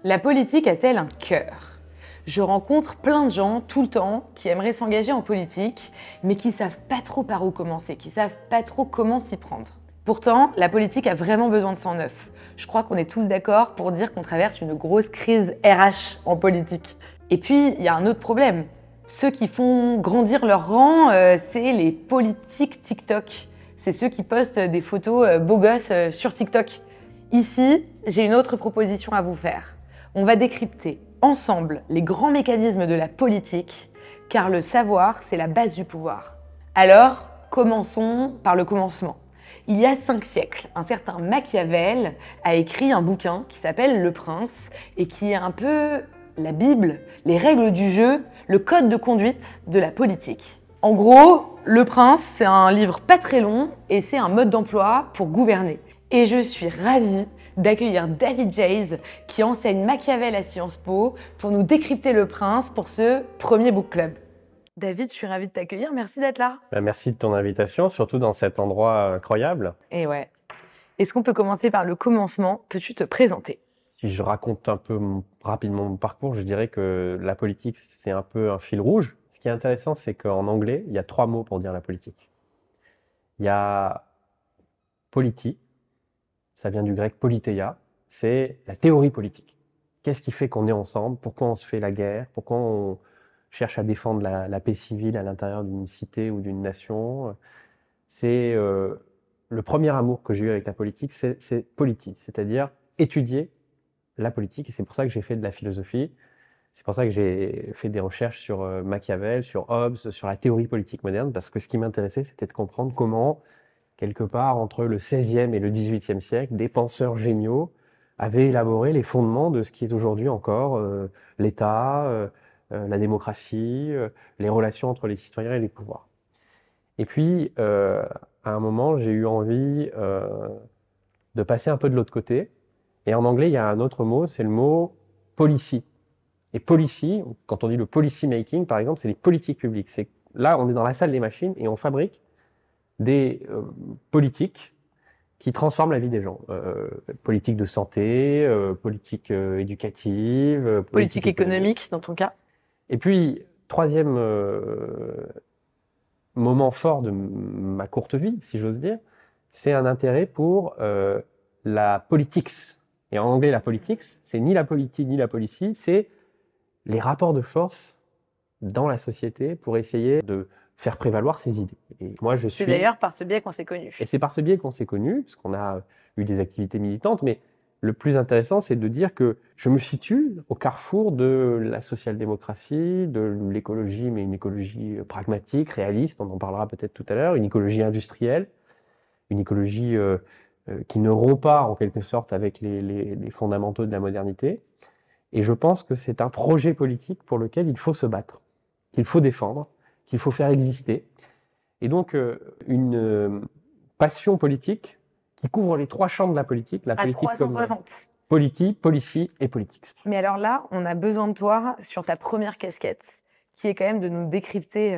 La politique a-t-elle un cœur? Je rencontre plein de gens tout le temps qui aimeraient s'engager en politique, mais qui savent pas trop par où commencer, qui savent pas trop comment s'y prendre. Pourtant, la politique a vraiment besoin de sang neuf. Je crois qu'on est tous d'accord pour dire qu'on traverse une grosse crise RH en politique. Et puis, il y a un autre problème. Ceux qui font grandir leur rang, c'est les politiques TikTok. C'est ceux qui postent des photos beaux gosses sur TikTok. Ici, j'ai une autre proposition à vous faire. On va décrypter ensemble les grands mécanismes de la politique, car le savoir, c'est la base du pouvoir. Alors, commençons par le commencement. Il y a 5 siècles, un certain Machiavel a écrit un bouquin qui s'appelle Le Prince et qui est un peu la Bible, les règles du jeu, le code de conduite de la politique. En gros, Le Prince, c'est un livre pas très long et c'est un mode d'emploi pour gouverner. Et je suis ravie d'accueillir David Jayes qui enseigne Machiavel à Sciences Po pour nous décrypter Le Prince pour ce premier book club. David, je suis ravie de t'accueillir, merci d'être là. Merci de ton invitation, surtout dans cet endroit incroyable. Et ouais. Est-ce qu'on peut commencer par le commencement? Peux-tu te présenter? Si je raconte un peu rapidement mon parcours, je dirais que la politique, c'est un peu un fil rouge. Ce qui est intéressant, c'est qu'en anglais, il y a 3 mots pour dire la politique. Il y a polity, ça vient du grec politeia, c'est la théorie politique. Qu'est-ce qui fait qu'on est ensemble? Pourquoi on se fait la guerre? Pourquoi on cherche à défendre la paix civile à l'intérieur d'une cité ou d'une nation? C'est le premier amour que j'ai eu avec la politique, c'est polity, c'est-à-dire étudier la politique. Et c'est pour ça que j'ai fait de la philosophie. C'est pour ça que j'ai fait des recherches sur Machiavel, sur Hobbes, sur la théorie politique moderne, parce que ce qui m'intéressait, c'était de comprendre comment, quelque part entre le XVIe et le XVIIIe siècle, des penseurs géniaux avaient élaboré les fondements de ce qui est aujourd'hui encore l'État, la démocratie, les relations entre les citoyens et les pouvoirs. Et puis, à un moment, j'ai eu envie de passer un peu de l'autre côté. Et en anglais, il y a un autre mot, c'est le mot policy. Et policy, quand on dit le policy making, par exemple, c'est les politiques publiques. C'est là, on est dans la salle des machines et on fabrique des politiques qui transforment la vie des gens. Politique de santé, politique éducative, Politique économique, dans ton cas? Et puis, troisième moment fort de ma courte vie, si j'ose dire, c'est un intérêt pour la politics. Et en anglais, la politics, c'est ni la politique ni la policy, c'est les rapports de force dans la société pour essayer de faire prévaloir ses idées. Et moi, C'est d'ailleurs par ce biais qu'on s'est connus. Et c'est par ce biais qu'on s'est connus, parce qu'on a eu des activités militantes, mais le plus intéressant, c'est de dire que je me situe au carrefour de la social-démocratie, de l'écologie, mais une écologie pragmatique, réaliste, on en parlera peut-être tout à l'heure, une écologie industrielle, une écologie qui ne rompt pas en quelque sorte avec les fondamentaux de la modernité. Et je pense que c'est un projet politique pour lequel il faut se battre, qu'il faut défendre, qu'il faut faire exister. Et donc une passion politique qui couvre les 3 champs de la politique À politique 360. Polity, policy et politics. Mais alors là, on a besoin de toi sur ta première casquette, qui est quand même de nous décrypter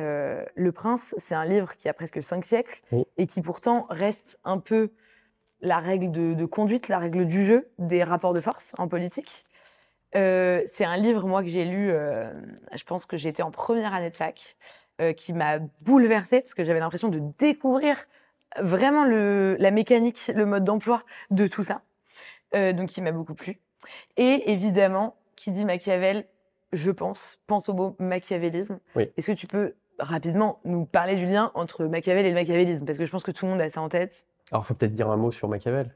Le Prince. C'est un livre qui a presque 5 siècles Oui. et qui pourtant reste un peu la règle de conduite, la règle du jeu des rapports de force en politique. C'est un livre, moi, que j'ai lu, je pense que j'étais en première année de fac, qui m'a bouleversée parce que j'avais l'impression de découvrir vraiment la mécanique, le mode d'emploi de tout ça. Donc, il m'a beaucoup plu. Et évidemment, qui dit Machiavel, je pense au mot machiavélisme. Oui. Est-ce que tu peux rapidement nous parler du lien entre Machiavel et le machiavélisme? Parce que je pense que tout le monde a ça en tête. Alors, il faut peut-être dire un mot sur Machiavel.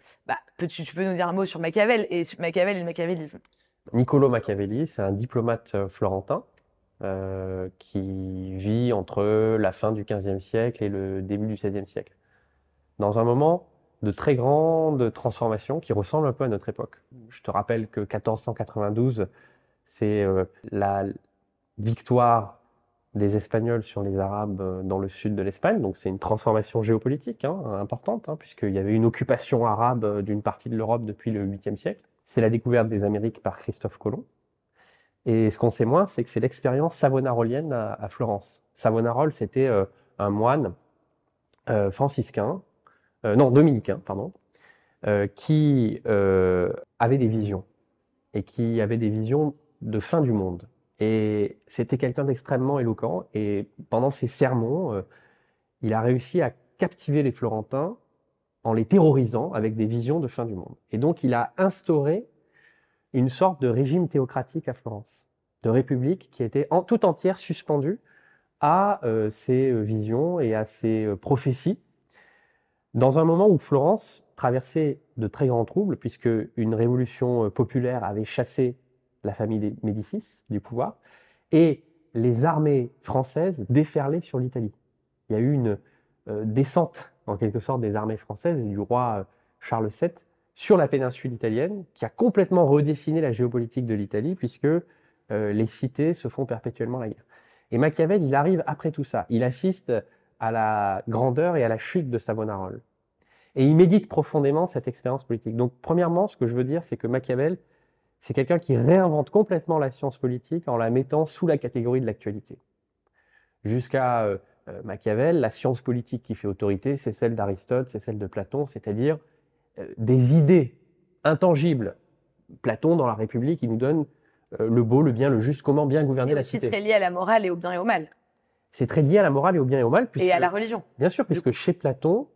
Tu peux nous dire un mot sur Machiavel et le machiavélisme? Niccolò Machiavelli, c'est un diplomate florentin qui vit entre la fin du XVe siècle et le début du XVIe siècle. Dans un moment de très grande transformation qui ressemble un peu à notre époque. Je te rappelle que 1492, c'est la victoire des Espagnols sur les Arabes dans le sud de l'Espagne, donc c'est une transformation géopolitique importante, puisqu'il y avait une occupation arabe d'une partie de l'Europe depuis le 8e siècle. C'est la découverte des Amériques par Christophe Colomb. Et ce qu'on sait moins, c'est que c'est l'expérience savonarolienne à Florence. Savonarole, c'était un moine dominicain, qui avait des visions. et qui avait des visions de fin du monde. Et c'était quelqu'un d'extrêmement éloquent. Et pendant ses sermons, il a réussi à captiver les Florentins en les terrorisant avec des visions de fin du monde. Et donc, il a instauré une sorte de régime théocratique à Florence, de république qui était tout entière suspendue à ses visions et à ses prophéties, dans un moment où Florence traversait de très grands troubles, puisque une révolution populaire avait chassé la famille des Médicis du pouvoir, et les armées françaises déferlaient sur l'Italie. Il y a eu une descente, en quelque sorte, des armées françaises et du roi Charles VII sur la péninsule italienne, qui a complètement redessiné la géopolitique de l'Italie, puisque les cités se font perpétuellement la guerre. Et Machiavel, il arrive après tout ça. Il assiste à la grandeur et à la chute de Savonarole. Et il médite profondément cette expérience politique. Donc, premièrement, ce que je veux dire, c'est que Machiavel, c'est quelqu'un qui réinvente complètement la science politique en la mettant sous la catégorie de l'actualité. Jusqu'à Machiavel, la science politique qui fait autorité, c'est celle d'Aristote, c'est celle de Platon, c'est-à-dire des idées intangibles. Platon, dans la République, il nous donne le beau, le bien, le juste, comment bien gouverner la cité. C'est très lié à la morale et au bien et au mal. C'est très lié à la morale et au bien et au mal. Et à la religion. Bien sûr, puisque chez Platon,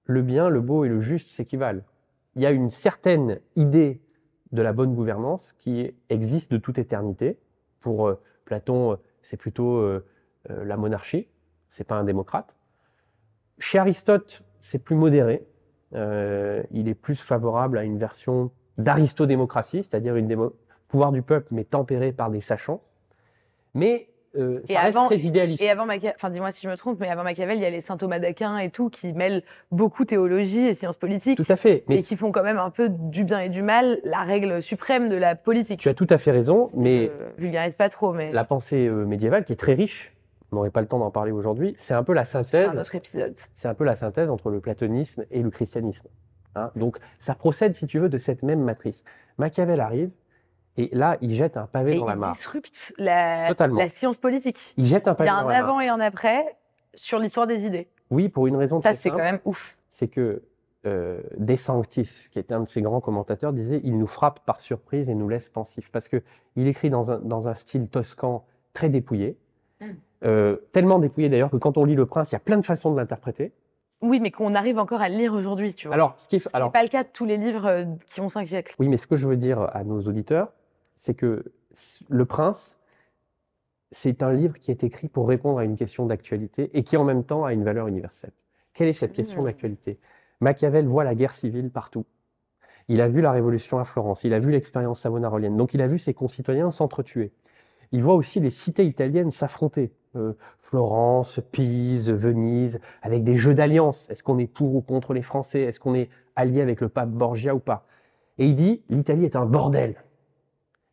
le bien, le beau et le juste s'équivalent. Il y a une certaine idée de la bonne gouvernance qui existe de toute éternité. Pour Platon, c'est plutôt la monarchie, c'est pas un démocrate. Chez Aristote, c'est plus modéré. Il est plus favorable à une version d'aristodémocratie, c'est-à-dire pouvoir du peuple, mais tempéré par des sachants. Mais ça reste très idéaliste. Et avant Machiavel, enfin dis-moi si je me trompe, mais avant Machiavel, il y a les saint Thomas d'Aquin et tout qui mêlent beaucoup théologie et sciences politiques. Tout à fait. Mais qui font quand même un peu du bien et du mal la règle suprême de la politique. Tu as tout à fait raison, mais je vulgarise pas trop, mais la pensée médiévale, qui est très riche, on n'aurait pas le temps d'en parler aujourd'hui, c'est un peu la synthèse. C'est un autre épisode. C'est un peu la synthèse entre le platonisme et le christianisme. Hein, donc ça procède, si tu veux, de cette même matrice. Machiavel arrive. Et là, il jette un pavé dans la mare. Il disrupte la science politique. Il jette un pavé dans la mare. Il y a un avant et un après sur l'histoire des idées. Oui, pour une raison très simple. Ça, c'est quand même ouf. C'est que De Sanctis, qui est un de ses grands commentateurs, disait « Il nous frappe par surprise et nous laisse pensifs ». Parce qu'il écrit dans un style toscan très dépouillé. Tellement dépouillé d'ailleurs que quand on lit Le Prince, il y a plein de façons de l'interpréter. Oui, mais qu'on arrive encore à le lire aujourd'hui, tu vois. Alors, ce qui n'est pas le cas de tous les livres qui ont 5 siècles. Oui, mais ce que je veux dire à nos auditeurs, c'est que Le Prince, c'est un livre qui est écrit pour répondre à une question d'actualité et qui en même temps a une valeur universelle. Quelle est cette question d'actualité? Machiavel voit la guerre civile partout. Il a vu la révolution à Florence, il a vu l'expérience savonarolienne, donc il a vu ses concitoyens s'entretuer. Il voit aussi les cités italiennes s'affronter. Florence, Pise, Venise, avec des jeux d'alliance. Est-ce qu'on est pour ou contre les Français? Est-ce qu'on est allié avec le pape Borgia ou pas? Et il dit, l'Italie est un bordel.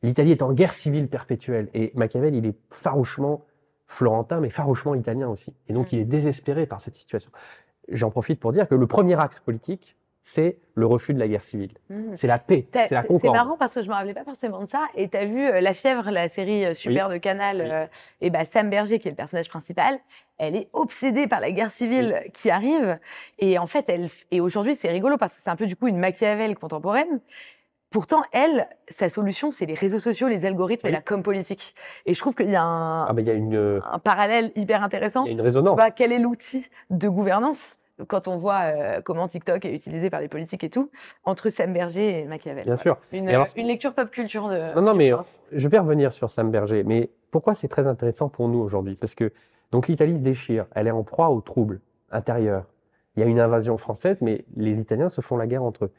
L'Italie est en guerre civile perpétuelle. Et Machiavel, il est farouchement florentin, mais farouchement italien aussi. Et donc, il est désespéré par cette situation. J'en profite pour dire que le premier axe politique, c'est le refus de la guerre civile. C'est la paix, c'est la concorde. C'est marrant parce que je ne me rappelais pas forcément de ça. Et tu as vu La Fièvre, la série super de Canal, et Sam Berger, qui est le personnage principal, elle est obsédée par la guerre civile qui arrive. Et en fait, et aujourd'hui, c'est rigolo parce que c'est un peu du coup une Machiavel contemporaine. Pourtant, sa solution, c'est les réseaux sociaux, les algorithmes et la com politique. Et je trouve qu'il y a un parallèle hyper intéressant. Il y a une résonance. Tu vois, quel est l'outil de gouvernance quand on voit comment TikTok est utilisé par les politiques et tout, entre Sam Berger et Machiavel. Bien sûr. Une lecture pop culture de... Non, mais je vais revenir sur Sam Berger. Mais pourquoi c'est très intéressant pour nous aujourd'hui? Parce que donc l'Italie se déchire, elle est en proie aux troubles intérieurs. Il y a une invasion française, mais les Italiens se font la guerre entre eux.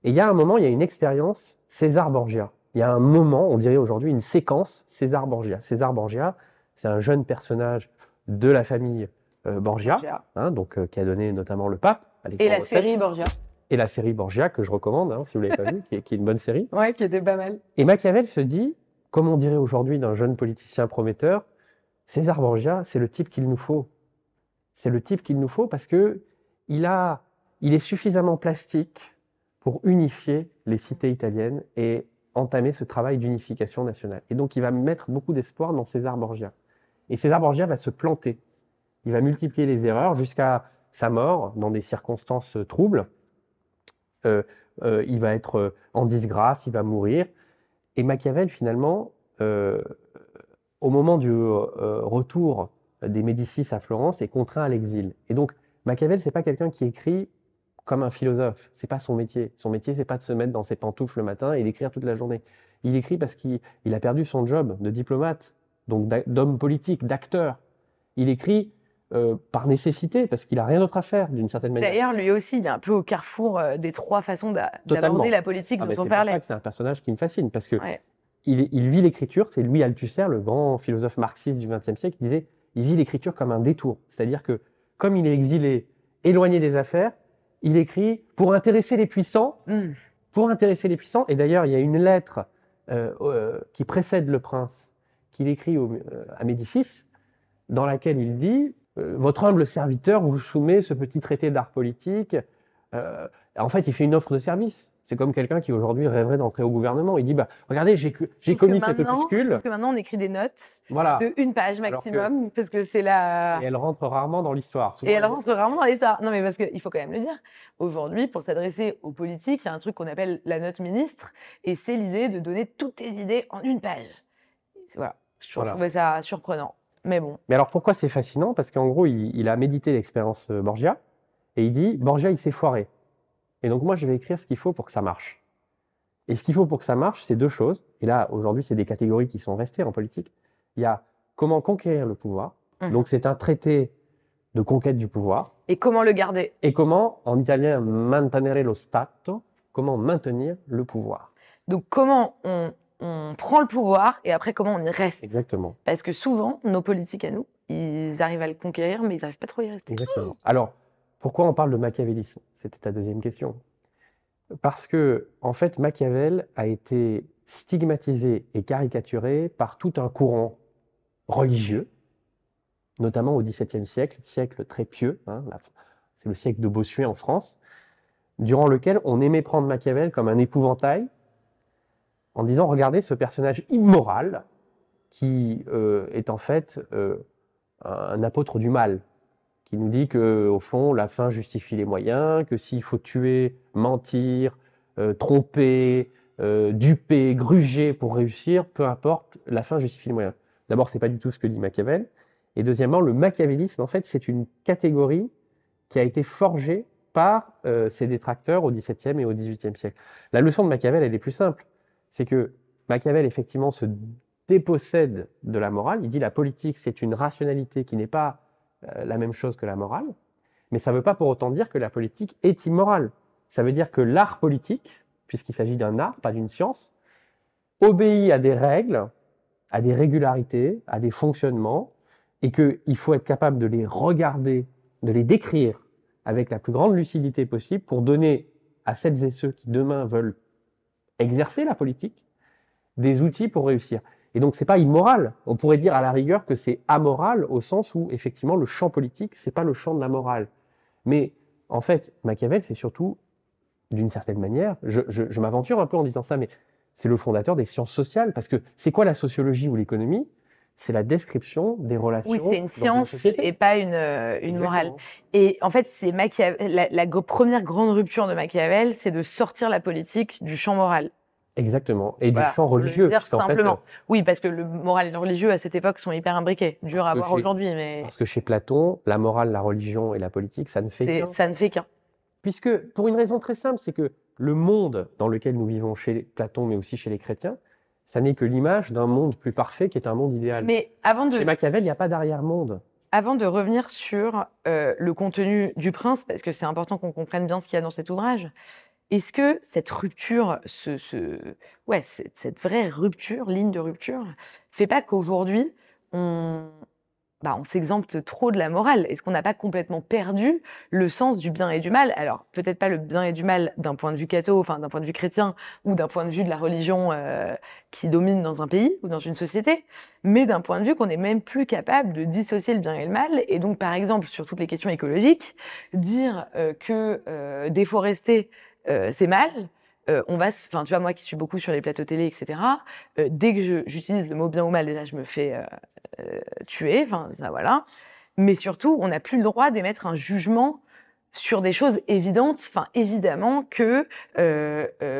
Et il y a un moment, il y a une expérience César Borgia. Il y a un moment, on dirait aujourd'hui, une séquence César Borgia. César Borgia, c'est un jeune personnage de la famille Borgia, hein, donc, qui a donné notamment le pape. Et la série Borgia. Et la série Borgia, que je recommande, hein, si vous ne l'avez pas vue, qui est une bonne série. Ouais, qui était pas mal. Et Machiavel se dit, comme on dirait aujourd'hui d'un jeune politicien prometteur, César Borgia, c'est le type qu'il nous faut. C'est le type qu'il nous faut parce qu'il est suffisamment plastique pour unifier les cités italiennes et entamer ce travail d'unification nationale. Et donc, il va mettre beaucoup d'espoir dans César Borgia. Et César Borgia va se planter. Il va multiplier les erreurs jusqu'à sa mort dans des circonstances troubles. Il va être en disgrâce, il va mourir. Et Machiavel, finalement, au moment du retour des Médicis à Florence, est contraint à l'exil. Et donc, Machiavel, c'est pas quelqu'un qui écrit comme un philosophe. C'est pas son métier. Son métier, c'est pas de se mettre dans ses pantoufles le matin et d'écrire toute la journée. Il écrit parce qu'il a perdu son job de diplomate, donc d'homme politique, d'acteur. Il écrit par nécessité, parce qu'il a rien d'autre à faire, d'une certaine manière. D'ailleurs, lui aussi, il est un peu au carrefour des trois façons Totalement. d'aborder la politique dont on C'est pour parlait. ça que c'est un personnage qui me fascine, parce que Ouais. il vit l'écriture. C'est Louis Althusser, le grand philosophe marxiste du XXe siècle, qui disait il vit l'écriture comme un détour. C'est-à-dire que, comme il est exilé, éloigné des affaires, il écrit pour intéresser les puissants. Pour intéresser les puissants. Et d'ailleurs, il y a une lettre qui précède Le Prince, qu'il écrit à Médicis, dans laquelle il dit votre humble serviteur vous soumet ce petit traité d'art politique. En fait, il fait une offre de service. C'est comme quelqu'un qui aujourd'hui rêverait d'entrer au gouvernement. Il dit regardez, j'ai commis cet opuscule. Sauf que maintenant, on écrit des notes voilà. de 1 page maximum, parce que c'est la. Et elle rentre rarement dans l'histoire. Et elle rentre rarement dans l'histoire. Non, mais parce qu'il faut quand même le dire. Aujourd'hui, pour s'adresser aux politiques, il y a un truc qu'on appelle la note ministre, et c'est l'idée de donner toutes tes idées en 1 page. Voilà. Je trouvais ça surprenant. Mais bon. Mais alors pourquoi c'est fascinant? Parce qu'en gros, il a médité l'expérience Borgia, et il dit Borgia, il s'est foiré. Et donc moi, je vais écrire ce qu'il faut pour que ça marche. Et ce qu'il faut pour que ça marche, c'est 2 choses. Et là, aujourd'hui, c'est des catégories qui sont restées en politique. Il y a comment conquérir le pouvoir. Donc c'est un traité de conquête du pouvoir. Et comment le garder. Et comment, en italien, mantenere lo Stato, comment maintenir le pouvoir. Donc comment on prend le pouvoir et après comment on y reste. Exactement. Parce que souvent, nos politiques à nous, ils arrivent à le conquérir, mais ils n'arrivent pas trop à y rester. Exactement. Alors, pourquoi on parle de machiavélisme? C'était ta deuxième question. Parce que, en fait, Machiavel a été stigmatisé et caricaturé par tout un courant religieux, notamment au XVIIe siècle, siècle très pieux, hein, c'est le siècle de Bossuet en France, durant lequel on aimait prendre Machiavel comme un épouvantail, en disant, regardez ce personnage immoral qui est en fait un apôtre du mal, qui nous dit qu'au fond, la fin justifie les moyens, que s'il faut tuer, mentir, tromper, duper, gruger pour réussir, peu importe, la fin justifie les moyens. D'abord, ce n'est pas du tout ce que dit Machiavel. Et deuxièmement, le machiavélisme, en fait, c'est une catégorie qui a été forgée par ses détracteurs au XVIIe et au XVIIIe siècle. La leçon de Machiavel, elle est plus simple. C'est que Machiavel, effectivement, se dépossède de la morale. Il dit la politique, c'est une rationalité qui n'est pas la même chose que la morale, mais ça ne veut pas pour autant dire que la politique est immorale. Ça veut dire que l'art politique, puisqu'il s'agit d'un art, pas d'une science, obéit à des règles, à des régularités, à des fonctionnements, et qu'il faut être capable de les regarder, de les décrire avec la plus grande lucidité possible pour donner à celles et ceux qui demain veulent exercer la politique des outils pour réussir. Et donc, ce n'est pas immoral. On pourrait dire à la rigueur que c'est amoral au sens où, effectivement, le champ politique, ce n'est pas le champ de la morale. Mais, en fait, Machiavel, c'est surtout, d'une certaine manière, je m'aventure un peu en disant ça, mais c'est le fondateur des sciences sociales. Parce que c'est quoi la sociologie ou l'économie? C'est la description des relations. Oui, c'est une science et pas une morale. Et en fait, c'est la première grande rupture de Machiavel, c'est de sortir la politique du champ moral. Exactement, et du champ religieux. Dire simplement. Oui, parce que le moral et le religieux à cette époque sont hyper imbriqués, dur à voir aujourd'hui. Mais... Parce que chez Platon, la morale, la religion et la politique, ça ne fait qu'un. Ça ne fait qu'un. Puisque, pour une raison très simple, c'est que le monde dans lequel nous vivons chez Platon, mais aussi chez les chrétiens, ça n'est que l'image d'un monde plus parfait qui est un monde idéal. Mais avant de... Chez Machiavel, il n'y a pas d'arrière-monde. Avant de revenir sur le contenu du Prince, parce que c'est important qu'on comprenne bien ce qu'il y a dans cet ouvrage, est-ce que cette rupture, cette vraie rupture, ligne de rupture, fait pas qu'aujourd'hui, on s'exempte trop de la morale? Est-ce qu'on n'a pas complètement perdu le sens du bien et du mal? Alors, peut-être pas le bien et du mal d'un point de vue catho, enfin d'un point de vue chrétien, ou d'un point de vue de la religion qui domine dans un pays ou dans une société, mais d'un point de vue qu'on n'est même plus capable de dissocier le bien et le mal. Et donc, par exemple, sur toutes les questions écologiques, dire que déforester, c'est mal. Enfin, tu vois, moi qui suis beaucoup sur les plateaux télé, etc., dès que j'utilise le mot bien ou mal, déjà, je me fais tuer, enfin, ça, voilà. Mais surtout, on n'a plus le droit d'émettre un jugement sur des choses évidentes. Enfin, évidemment que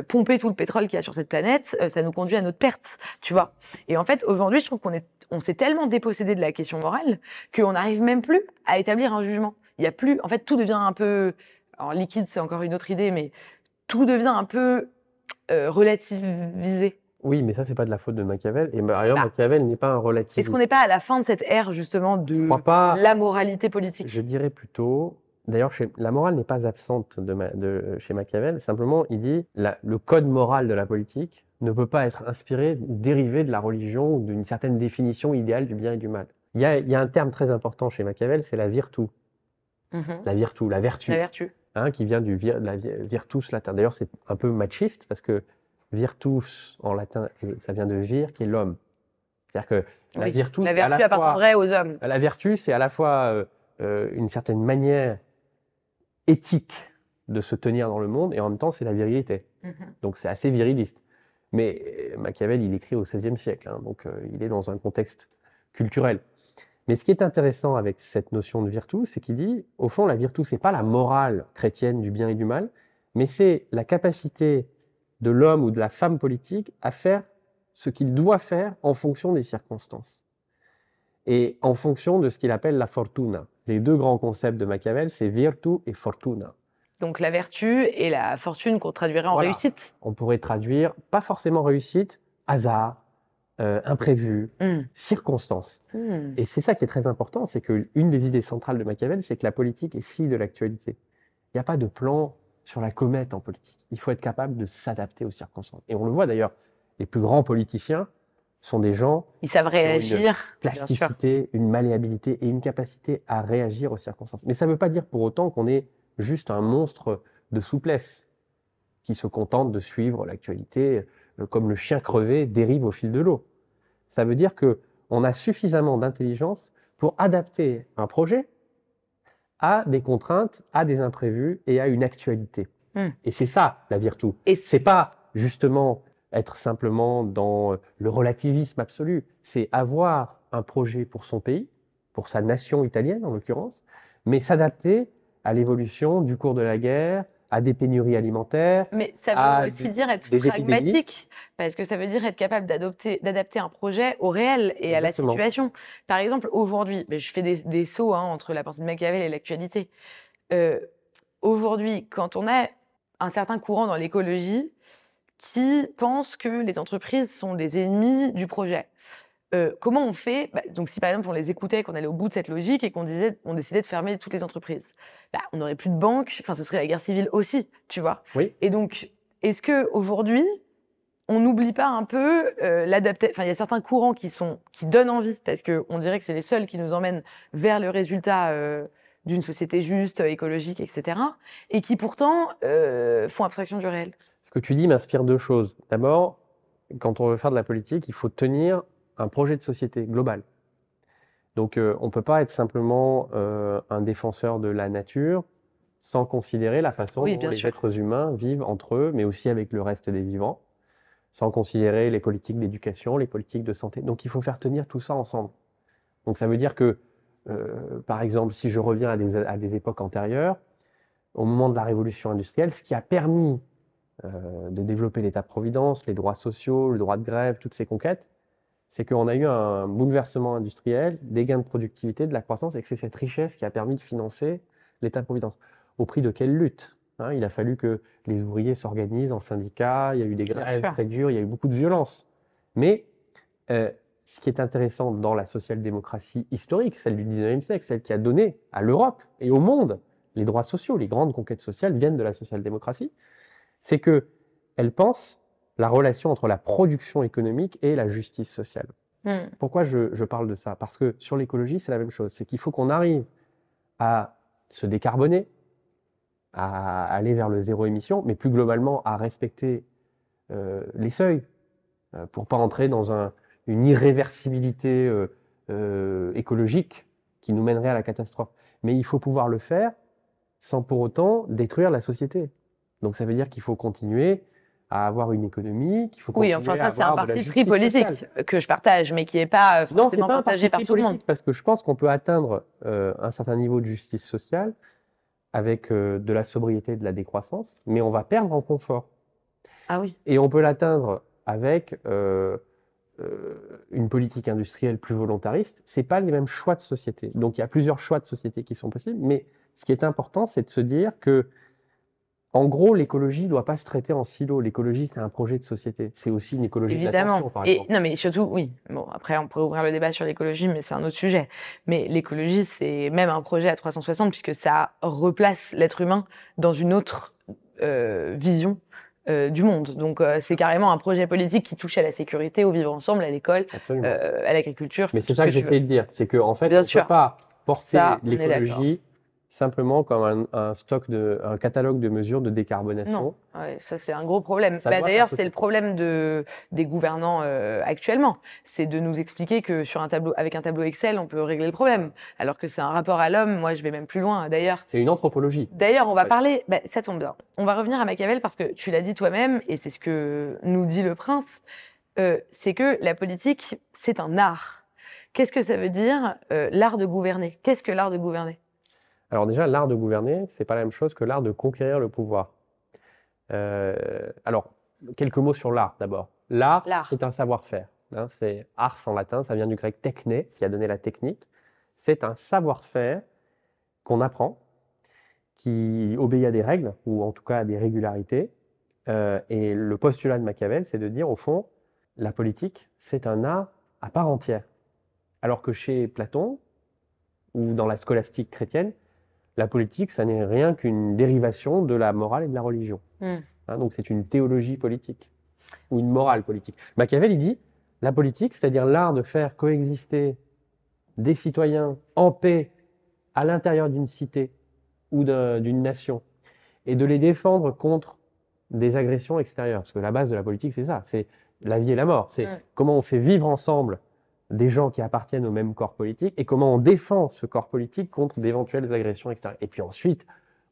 pomper tout le pétrole qu'il y a sur cette planète, ça nous conduit à notre perte, tu vois. Et en fait, aujourd'hui, je trouve on s'est tellement dépossédé de la question morale qu'on n'arrive même plus à établir un jugement. Il y a plus, en fait, tout devient un peu, alors liquide, c'est encore une autre idée, mais tout devient un peu relativisé. Oui, mais ça, c'est pas de la faute de Machiavel. Et d'ailleurs, Bah, Machiavel n'est pas un Est-ce qu'on relativiste. n'est pas à la fin de cette ère, justement, Je de crois pas. la moralité politique? Je dirais plutôt. D'ailleurs, la morale n'est pas absente chez Machiavel. Simplement, il dit le code moral de la politique ne peut pas être inspiré ou dérivé de la religion ou d'une certaine définition idéale du bien et du mal. Il y a un terme très important chez Machiavel, c'est la virtu. La vertu. La vertu. Qui vient de la virtus latin. D'ailleurs, c'est un peu machiste parce que virtus en latin, ça vient de vir, qui est l'homme. C'est-à-dire que la virtu, la vertu appartiendrait aux hommes. La vertu, c'est à la fois une certaine manière éthique de se tenir dans le monde et en même temps, c'est la virilité. Donc, c'est assez viriliste. Mais Machiavel, il écrit au XVIe siècle, donc il est dans un contexte culturel. Mais ce qui est intéressant avec cette notion de virtu, c'est qu'il dit, au fond, la virtu, c'est pas la morale chrétienne du bien et du mal, mais c'est la capacité de l'homme ou de la femme politique à faire ce qu'il doit faire en fonction des circonstances et en fonction de ce qu'il appelle la fortuna. Les deux grands concepts de Machiavel, c'est virtu et fortuna. Donc la vertu et la fortune qu'on traduirait en réussite. On pourrait traduire, pas forcément réussite, hasard, imprévu, circonstance. Et c'est ça qui est très important, c'est qu'une des idées centrales de Machiavel, c'est que la politique est fille de l'actualité. Il n'y a pas de plan sur la comète en politique. Il faut être capable de s'adapter aux circonstances. Et on le voit d'ailleurs, les plus grands politiciens sont des gens qui savent réagir, une plasticité, une malléabilité et une capacité à réagir aux circonstances. Mais ça ne veut pas dire pour autant qu'on est juste un monstre de souplesse qui se contente de suivre l'actualité comme le chien crevé dérive au fil de l'eau. Ça veut dire qu'on a suffisamment d'intelligence pour adapter un projet à des contraintes, à des imprévus et à une actualité. Et c'est ça la virtu. C'est pas justement être simplement dans le relativisme absolu, c'est avoir un projet pour son pays, pour sa nation italienne en l'occurrence, mais s'adapter à l'évolution du cours de la guerre, à des pénuries alimentaires. Mais ça veut aussi dire être pragmatique, parce que ça veut dire être capable d'adapter un projet au réel et à la situation. Par exemple, aujourd'hui, je fais des sauts entre la pensée de Machiavel et l'actualité. Aujourd'hui, quand on a un certain courant dans l'écologie qui pense que les entreprises sont des ennemis du projet, comment on fait? Donc si par exemple on les écoutait, qu'on allait au bout de cette logique et qu'on décidait de fermer toutes les entreprises, on n'aurait plus de banques, ce serait la guerre civile aussi, tu vois. Oui. Et donc, est-ce qu'aujourd'hui, on n'oublie pas un peu l'adaptation? Il y a certains courants qui donnent envie, parce qu'on dirait que c'est les seuls qui nous emmènent vers le résultat d'une société juste, écologique, etc. Et qui pourtant font abstraction du réel. Ce que tu dis m'inspire deux choses. D'abord, quand on veut faire de la politique, il faut tenir un projet de société global. Donc on ne peut pas être simplement un défenseur de la nature sans considérer la façon dont les êtres humains vivent entre eux, mais aussi avec le reste des vivants, sans considérer les politiques d'éducation, les politiques de santé. Donc il faut faire tenir tout ça ensemble. Donc ça veut dire que, par exemple, si je reviens à des époques antérieures, au moment de la révolution industrielle, ce qui a permis de développer l'État-providence, les droits sociaux, le droit de grève, toutes ces conquêtes, c'est qu'on a eu un bouleversement industriel, des gains de productivité, de la croissance, et que c'est cette richesse qui a permis de financer l'État-providence. Au prix de quelle lutte? Il a fallu que les ouvriers s'organisent en syndicats, il y a eu des grèves très dures, il y a eu beaucoup de violence. Mais ce qui est intéressant dans la social-démocratie historique, celle du 19e siècle, celle qui a donné à l'Europe et au monde les droits sociaux, les grandes conquêtes sociales viennent de la social-démocratie, c'est qu'elle pense la relation entre la production économique et la justice sociale. Pourquoi je parle de ça? Parce que sur l'écologie, c'est la même chose. C'est qu'il faut qu'on arrive à se décarboner, à aller vers le zéro émission, mais plus globalement à respecter les seuils pour ne pas entrer dans une irréversibilité écologique qui nous mènerait à la catastrophe. Mais il faut pouvoir le faire sans pour autant détruire la société. Donc ça veut dire qu'il faut continuer à avoir une économie, qu'il faut continuer à avoir de la justice sociale. Oui, enfin ça c'est un parti pris politique que je partage, mais qui n'est pas forcément partagé par tout le monde. Parce que je pense qu'on peut atteindre un certain niveau de justice sociale avec de la sobriété et de la décroissance, mais on va perdre en confort. Ah oui. Et on peut l'atteindre avec une politique industrielle plus volontariste. Ce n'est pas les mêmes choix de société. Donc il y a plusieurs choix de société qui sont possibles, mais ce qui est important, c'est de se dire que, en gros, l'écologie ne doit pas se traiter en silo. L'écologie, c'est un projet de société. C'est aussi une écologie de l'attention, Évidemment. par Et exemple. non, mais surtout, oui. Bon, après, on pourrait ouvrir le débat sur l'écologie, mais c'est un autre sujet. Mais l'écologie, c'est même un projet à 360, puisque ça replace l'être humain dans une autre vision du monde. Donc, c'est carrément un projet politique qui touche à la sécurité, au vivre ensemble, à l'école, Absolument. à l'agriculture, Mais tout c'est ce ça que tu veux. j'essayais de dire. C'est qu'en fait, Bien on ne sûr. peut pas porter Ça, on est l'écologie simplement comme un catalogue de mesures de décarbonation. Non, ouais, ça c'est un gros problème. Ça doit faire D'ailleurs, c'est société. le problème des gouvernants actuellement. C'est de nous expliquer que avec un tableau Excel, on peut régler le problème. Alors que c'est un rapport à l'homme. Moi, je vais même plus loin. C'est une anthropologie. D'ailleurs, on va Ouais. parler, ça tombe bien. On va revenir à Machiavel parce que tu l'as dit toi-même, et c'est ce que nous dit le prince, c'est que la politique, c'est un art. Qu'est-ce que ça veut dire, l'art de gouverner? Qu'est-ce que l'art de gouverner? Alors déjà, l'art de gouverner, c'est pas la même chose que l'art de conquérir le pouvoir. Alors, quelques mots sur l'art d'abord. L'art, c'est un savoir-faire. Hein, c'est ars en latin, ça vient du grec techné, qui a donné la technique. C'est un savoir-faire qu'on apprend, qui obéit à des règles, ou en tout cas à des régularités. Et le postulat de Machiavel, c'est de dire, au fond, la politique, c'est un art à part entière. Alors que chez Platon, ou dans la scolastique chrétienne, la politique, ça n'est rien qu'une dérivation de la morale et de la religion. Hein, donc c'est une théologie politique, ou une morale politique. Machiavel, il dit, la politique, c'est-à-dire l'art de faire coexister des citoyens en paix à l'intérieur d'une cité ou d'une nation, et de les défendre contre des agressions extérieures. Parce que la base de la politique, c'est ça, c'est la vie et la mort. C'est comment on fait vivre ensemble des gens qui appartiennent au même corps politique et comment on défend ce corps politique contre d'éventuelles agressions extérieures. Et puis ensuite,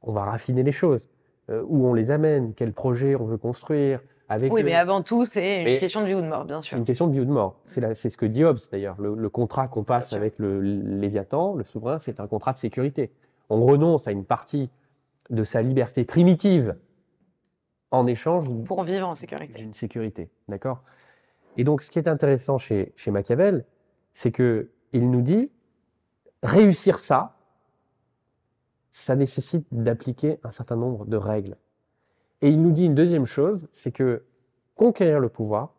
on va raffiner les choses. Où on les amène, quel projet on veut construire. Oui, mais avant tout, c'est une question de vie ou de mort, bien sûr. C'est une question de vie ou de mort. C'est ce que dit Hobbes, d'ailleurs. Le contrat qu'on passe avec le Léviathan, le souverain, c'est un contrat de sécurité. On renonce à une partie de sa liberté primitive en échange pour vivre en sécurité. D'une sécurité, d'accord? Et donc, ce qui est intéressant chez Machiavel, c'est qu'il nous dit, réussir ça, ça nécessite d'appliquer un certain nombre de règles. Et il nous dit une deuxième chose, c'est que conquérir le pouvoir,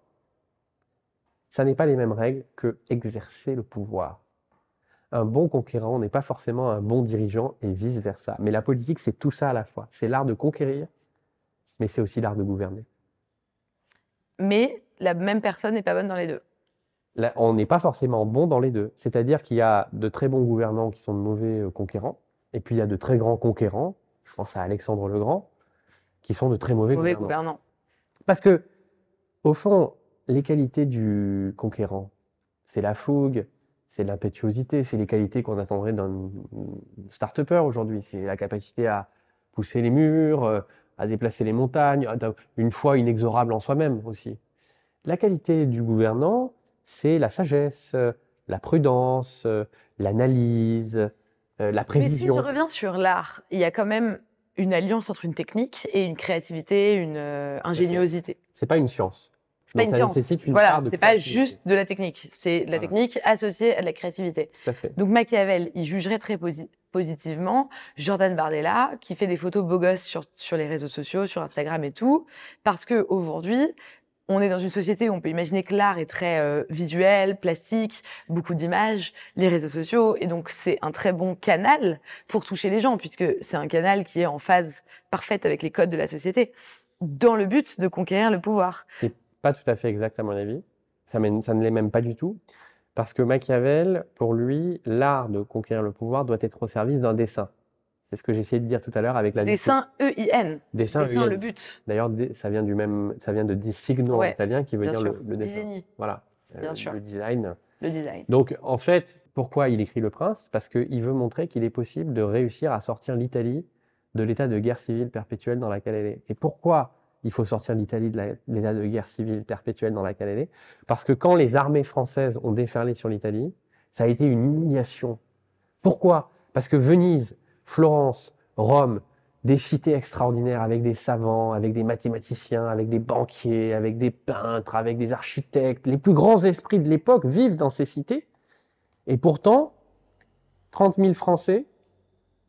ça n'est pas les mêmes règles que exercer le pouvoir. Un bon conquérant n'est pas forcément un bon dirigeant et vice-versa. Mais la politique, c'est tout ça à la fois. C'est l'art de conquérir, mais c'est aussi l'art de gouverner. Mais la même personne n'est pas bonne dans les deux. Là, on n'est pas forcément bon dans les deux. C'est-à-dire qu'il y a de très bons gouvernants qui sont de mauvais conquérants, et puis il y a de très grands conquérants, je pense à Alexandre le Grand, qui sont de très mauvais gouvernants. Parce que, au fond, les qualités du conquérant, c'est la fougue, c'est l'impétuosité, c'est les qualités qu'on attendrait d'un start-upper aujourd'hui. C'est la capacité à pousser les murs, à déplacer les montagnes, une foi inexorable en soi-même aussi. La qualité du gouvernant, c'est la sagesse, la prudence, l'analyse, la prévision. Mais si je reviens sur l'art, il y a quand même une alliance entre une technique et une créativité, une ingéniosité. C'est pas une science. C'est pas une science. Voilà, c'est pas juste de la technique. C'est de la technique associée à de la créativité. Tout à fait. Donc Machiavel, il jugerait très positivement Jordan Bardella, qui fait des photos beaux gosses sur les réseaux sociaux, sur Instagram et tout, parce qu'aujourd'hui, on est dans une société où on peut imaginer que l'art est très visuel, plastique, beaucoup d'images, les réseaux sociaux, et donc c'est un très bon canal pour toucher les gens, puisque c'est un canal qui est en phase parfaite avec les codes de la société, dans le but de conquérir le pouvoir. C'est pas tout à fait exact à mon avis, ça ne l'est même pas du tout, parce que Machiavel, pour lui, l'art de conquérir le pouvoir doit être au service d'un dessein. C'est ce que j'ai essayé de dire tout à l'heure avec la dessin E-I-N. Dessin E-I-N. Le but. D'ailleurs, ça vient de dissigno en italien qui veut dire le dessin. Disegni. Voilà. Bien sûr. Le design. Le design. Donc, en fait, pourquoi il écrit Le Prince? Parce qu'il veut montrer qu'il est possible de réussir à sortir l'Italie de l'état de guerre civile perpétuelle dans laquelle elle est. Et pourquoi il faut sortir l'Italie de l'état de guerre civile perpétuelle dans laquelle elle est? Parce que quand les armées françaises ont déferlé sur l'Italie, ça a été une humiliation. Pourquoi? Parce que Venise, Florence, Rome, des cités extraordinaires avec des savants, avec des mathématiciens, avec des banquiers, avec des peintres, avec des architectes. Les plus grands esprits de l'époque vivent dans ces cités. Et pourtant, 30 000 Français,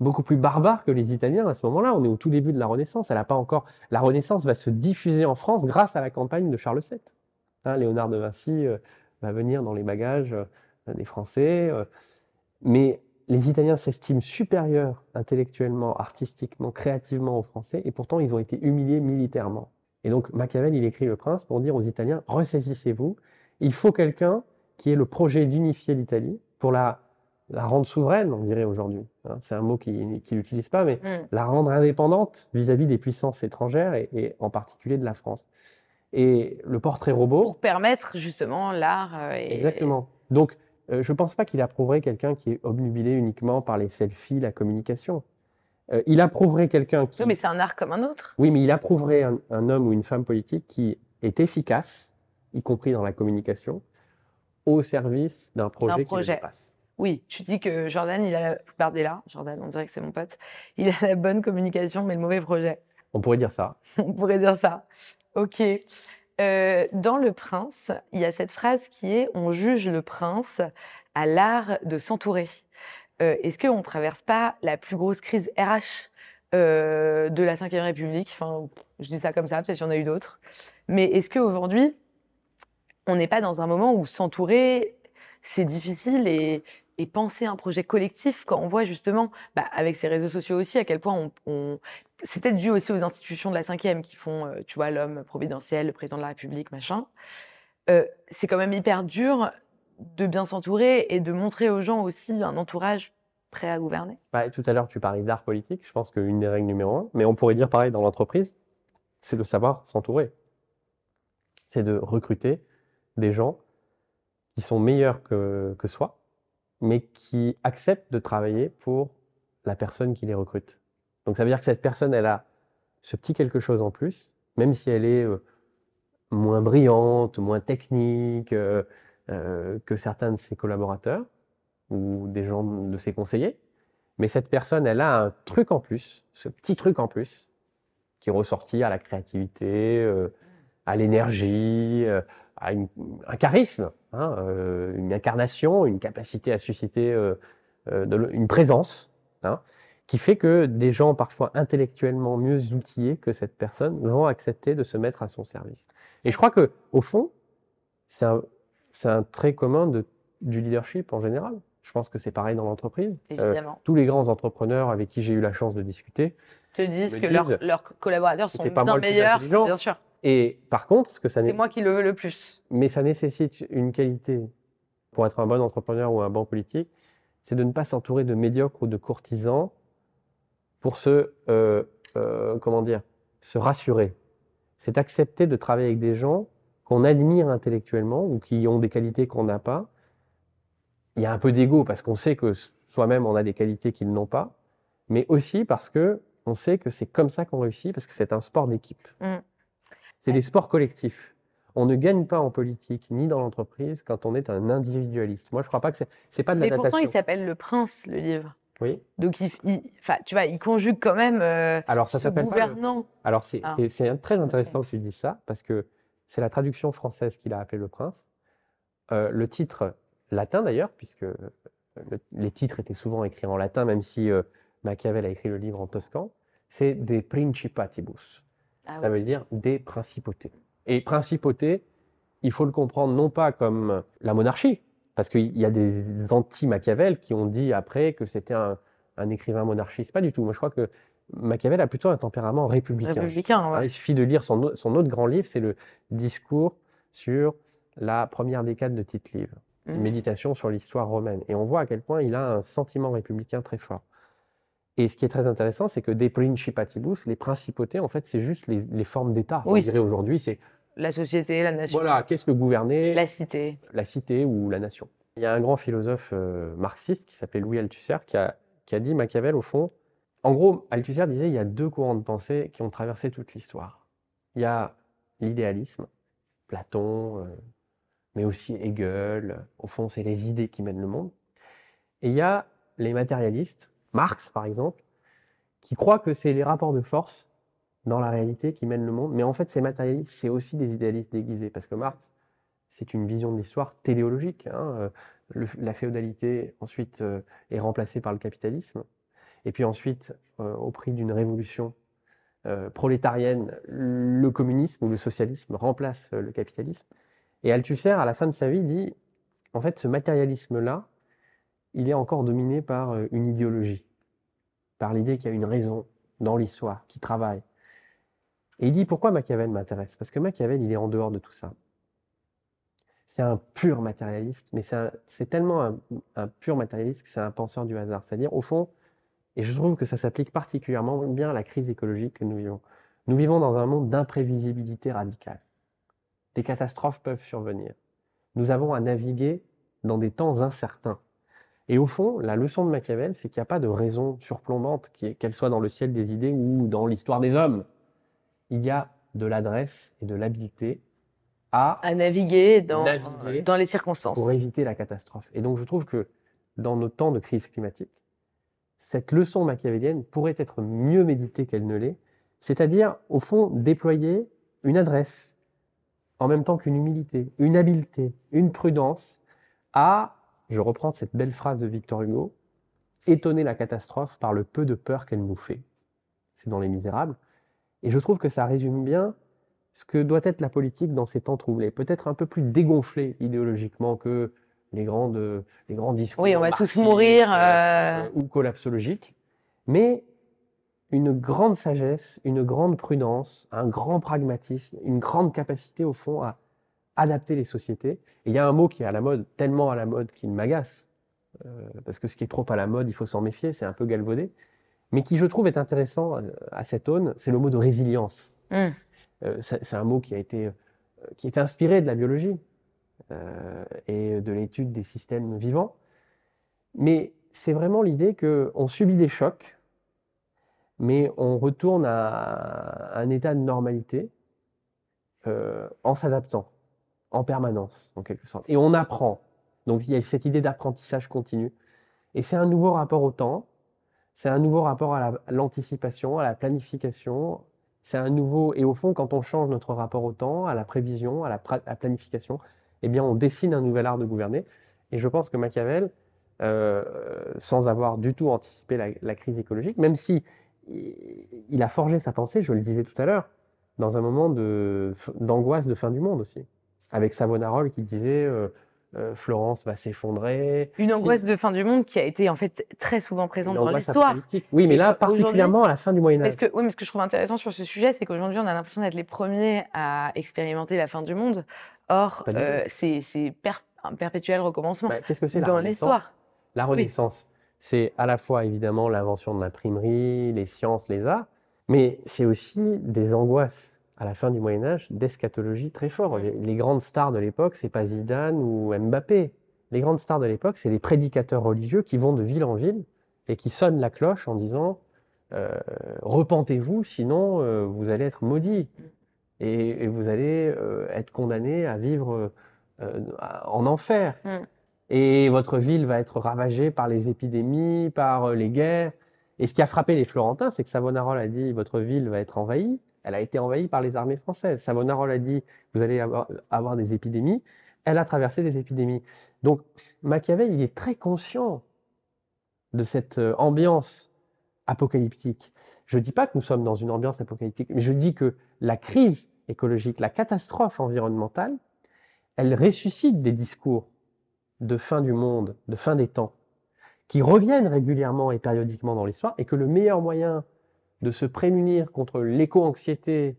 beaucoup plus barbares que les Italiens à ce moment-là. On est au tout début de la Renaissance. Elle a pas encore. La Renaissance va se diffuser en France grâce à la campagne de Charles VII. Hein, Léonard de Vinci va venir dans les bagages des Français. Mais les Italiens s'estiment supérieurs intellectuellement, artistiquement, créativement aux Français, et pourtant ils ont été humiliés militairement. Et donc Machiavel, il écrit Le Prince pour dire aux Italiens, ressaisissez-vous, il faut quelqu'un qui ait le projet d'unifier l'Italie pour la rendre souveraine, on dirait aujourd'hui. Hein, c'est un mot qu'il n'utilise pas, mais la rendre indépendante vis-à-vis des puissances étrangères et en particulier de la France. Et le portrait robot... Pour permettre justement l'art... Exactement. Donc, je ne pense pas qu'il approuverait quelqu'un qui est obnubilé uniquement par les selfies, la communication. Il approuverait quelqu'un qui... Oui, mais c'est un art comme un autre. Oui, mais il approuverait un homme ou une femme politique qui est efficace, y compris dans la communication, au service d'un projet qui le dépasse. Oui, tu dis que Jordan, Bardella, Jordan, on dirait que c'est mon pote, il a la bonne communication, mais le mauvais projet. On pourrait dire ça. On pourrait dire ça. Ok. Dans Le Prince, il y a cette phrase qui est « On juge le prince à l'art de s'entourer ». Est-ce qu'on ne traverse pas la plus grosse crise RH de la Ve République? Enfin, je dis ça comme ça, peut-être qu'il y en a eu d'autres. Mais est-ce qu'aujourd'hui, on n'est pas dans un moment où s'entourer, c'est difficile et penser un projet collectif quand on voit justement, avec ces réseaux sociaux aussi, à quel point c'est peut-être dû aussi aux institutions de la 5e qui font, tu vois, l'homme providentiel, le président de la République, machin. C'est quand même hyper dur de bien s'entourer et de montrer aux gens aussi un entourage prêt à gouverner. Tout à l'heure, tu parlais d'art politique. Je pense qu'une des règles numéro 1, mais on pourrait dire pareil dans l'entreprise, c'est de savoir s'entourer. C'est de recruter des gens qui sont meilleurs que soi, mais qui acceptent de travailler pour la personne qui les recrute. Donc ça veut dire que cette personne, elle a ce petit quelque chose en plus, même si elle est moins brillante, moins technique que certains de ses collaborateurs ou des gens de ses conseillers. Mais cette personne, elle a un truc en plus, ce petit truc en plus, qui est ressorti à la créativité, à l'énergie, à un charisme, hein, une incarnation, une capacité à susciter une présence, hein, qui fait que des gens parfois intellectuellement mieux outillés que cette personne vont accepter de se mettre à son service. Et je crois qu'au fond, c'est un trait commun du leadership en général. Je pense que c'est pareil dans l'entreprise. Tous les grands entrepreneurs avec qui j'ai eu la chance de discuter te disent que leurs collaborateurs sont bien meilleurs, bien sûr. Et par contre, c'est moi qui le veux le plus. Mais ça nécessite une qualité pour être un bon entrepreneur ou un bon politique, c'est de ne pas s'entourer de médiocres ou de courtisans pour se rassurer. C'est accepter de travailler avec des gens qu'on admire intellectuellement ou qui ont des qualités qu'on n'a pas. Il y a un peu d'ego parce qu'on sait que soi-même on a des qualités qu'ils n'ont pas, mais aussi parce que on sait que c'est comme ça qu'on réussit, parce que c'est un sport d'équipe. C'est des sports collectifs. On ne gagne pas en politique ni dans l'entreprise quand on est un individualiste. Moi, je ne crois pas que c'est pas de la natation. Mais pourtant, il s'appelle Le Prince, le livre. Oui. Donc, tu vois, il conjugue quand même Alors, ça ce gouvernant. Alors, c'est très intéressant que tu dises ça, parce que c'est la traduction française qu'il a appelé Le Prince. Le titre latin, d'ailleurs, puisque les titres étaient souvent écrits en latin, même si Machiavel a écrit le livre en toscan, c'est des principatibus. Ça veut dire des principautés. Et principauté, il faut le comprendre non pas comme la monarchie, parce qu'il y a des anti-Machiavel qui ont dit après que c'était un écrivain monarchiste. Pas du tout. Moi, je crois que Machiavel a plutôt un tempérament républicain. Ouais. Il suffit de lire son autre grand livre, c'est le Discours sur la première décade de Tite-Live, une méditation sur l'histoire romaine. Et on voit à quel point il a un sentiment républicain très fort. Et ce qui est très intéressant, c'est que des principatibus, les principautés, en fait, c'est juste les formes d'État. Oui. On dirait aujourd'hui, c'est la société, la nation. Voilà, qu'est-ce que gouverner? La cité. La cité ou la nation. Il y a un grand philosophe marxiste qui s'appelait Louis Althusser qui a dit Machiavel, au fond, en gros, Althusser disait il y a deux courants de pensée qui ont traversé toute l'histoire. Il y a l'idéalisme, Platon, mais aussi Hegel. Au fond, c'est les idées qui mènent le monde. Et il y a les matérialistes, Marx par exemple, qui croient que c'est les rapports de force dans la réalité qui mènent le monde. Mais en fait, ces matérialistes, c'est aussi des idéalistes déguisés, parce que Marx, c'est une vision de l'histoire téléologique, hein. La féodalité, ensuite, est remplacée par le capitalisme. Et puis ensuite, au prix d'une révolution prolétarienne, le communisme ou le socialisme remplace le capitalisme. Et Althusser, à la fin de sa vie, dit, en fait, ce matérialisme-là, il est encore dominé par une idéologie, par l'idée qu'il y a une raison dans l'histoire qui travaille. Et il dit, pourquoi Machiavel m'intéresse? Parce que Machiavel, il est en dehors de tout ça. C'est un pur matérialiste, mais c'est tellement un pur matérialiste que c'est un penseur du hasard. C'est-à-dire, au fond, et je trouve que ça s'applique particulièrement bien à la crise écologique que nous vivons. Nous vivons dans un monde d'imprévisibilité radicale. Des catastrophes peuvent survenir. Nous avons à naviguer dans des temps incertains. Et au fond, la leçon de Machiavel, c'est qu'il n'y a pas de raison surplombante, qu'elle soit dans le ciel des idées ou dans l'histoire des hommes. Il y a de l'adresse et de l'habileté à naviguer naviguer dans les circonstances. pour éviter la catastrophe. Et donc je trouve que dans nos temps de crise climatique, cette leçon machiavélienne pourrait être mieux méditée qu'elle ne l'est, c'est-à-dire, au fond, déployer une adresse, en même temps qu'une humilité, une habileté, une prudence, à, je reprends cette belle phrase de Victor Hugo, étonner la catastrophe par le peu de peur qu'elle nous fait. C'est dans Les Misérables. Et je trouve que ça résume bien ce que doit être la politique dans ces temps troublés. Peut-être un peu plus dégonflé idéologiquement que les grands discours Oui, on va tous marxistes, mourir. ou collapsologiques, mais une grande sagesse, une grande prudence, un grand pragmatisme, une grande capacité au fond à adapter les sociétés. Et il y a un mot qui est à la mode, tellement à la mode qu'il m'agace, parce que ce qui est trop à la mode, il faut s'en méfier, c'est un peu galvaudé, mais qui je trouve est intéressant à cette aune, c'est le mot de résilience. C'est un mot qui est inspiré de la biologie et de l'étude des systèmes vivants, mais c'est vraiment l'idée qu'on subit des chocs, mais on retourne à un état de normalité en s'adaptant, en permanence, en quelque sorte. Et on apprend. Donc il y a cette idée d'apprentissage continu. Et c'est un nouveau rapport au temps, c'est un nouveau rapport à l'anticipation, à la planification. C'est un nouveau. Et au fond, quand on change notre rapport au temps, à la prévision, à la planification, eh bien, on dessine un nouvel art de gouverner. Et je pense que Machiavel, sans avoir du tout anticipé la crise écologique, même si il a forgé sa pensée, je le disais tout à l'heure, dans un moment d'angoisse de fin du monde aussi. Avec Savonarole qui disait Florence va s'effondrer. Une angoisse de fin du monde qui a été en fait très souvent présente dans l'histoire. Apocalyptique. Oui, mais là, particulièrement à la fin du Moyen-Âge. Oui, mais ce que je trouve intéressant sur ce sujet, c'est qu'aujourd'hui, on a l'impression d'être les premiers à expérimenter la fin du monde. Or, c'est un perpétuel recommencement Qu'est-ce que c'est dans l'histoire? La Renaissance, c'est à la fois évidemment l'invention de l'imprimerie, les sciences, les arts, mais c'est aussi des angoisses à la fin du Moyen-Âge d'eschatologie très fort. Les grandes stars de l'époque, c'est pas Zidane ou Mbappé. Les grandes stars de l'époque, c'est les prédicateurs religieux qui vont de ville en ville et qui sonnent la cloche en disant repentez-vous, sinon vous allez être maudits et vous allez être condamnés à vivre en enfer. Et votre ville va être ravagée par les épidémies, par les guerres. Et ce qui a frappé les Florentins, c'est que Savonarole a dit votre ville va être envahie. Elle a été envahie par les armées françaises. Savonarole a dit vous allez avoir des épidémies. Elle a traversé des épidémies. Donc Machiavel, il est très conscient de cette ambiance apocalyptique. Je ne dis pas que nous sommes dans une ambiance apocalyptique, mais je dis que la crise écologique, la catastrophe environnementale, elle ressuscite des discours de fin du monde, de fin des temps, qui reviennent régulièrement et périodiquement dans l'histoire, et que le meilleur moyen de se prémunir contre l'éco-anxiété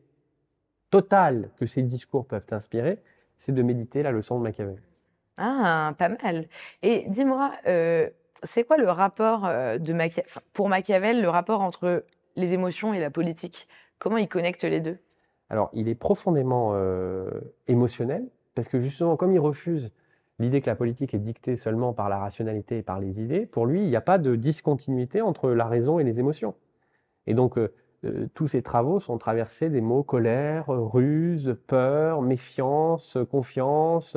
totale que ces discours peuvent inspirer, c'est de méditer la leçon de Machiavel. Ah, pas mal. Et dis-moi, c'est quoi le rapport pour Machiavel, le rapport entre les émotions et la politique? Comment il connecte les deux? Alors, il est profondément émotionnel, parce que justement, comme il refuse l'idée que la politique est dictée seulement par la rationalité et par les idées, pour lui, il n'y a pas de discontinuité entre la raison et les émotions. Et donc, tous ses travaux sont traversés des mots colère, ruse, peur, méfiance, confiance,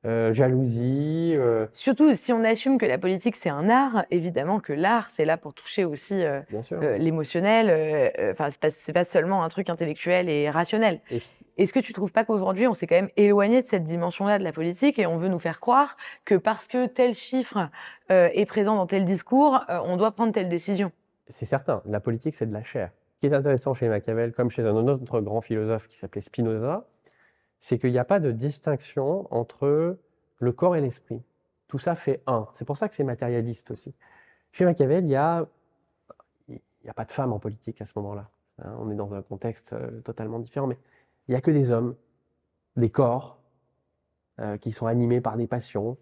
jalousie. Surtout si on assume que la politique c'est un art, évidemment que l'art c'est là pour toucher aussi Bien sûr. l'émotionnel. Enfin, c'est pas seulement un truc intellectuel et rationnel. Et Est-ce que tu trouves pas qu'aujourd'hui on s'est quand même éloigné de cette dimension-là de la politique et on veut nous faire croire que parce que tel chiffre est présent dans tel discours, on doit prendre telle décision? c'est certain, la politique, c'est de la chair. Ce qui est intéressant chez Machiavel, comme chez un autre grand philosophe qui s'appelait Spinoza, c'est qu'il n'y a pas de distinction entre le corps et l'esprit. Tout ça fait un. C'est pour ça que c'est matérialiste aussi. Chez Machiavel, il y a pas de femmes en politique à ce moment-là. Hein. On est dans un contexte totalement différent, mais il n'y a que des hommes, des corps qui sont animés par des passions.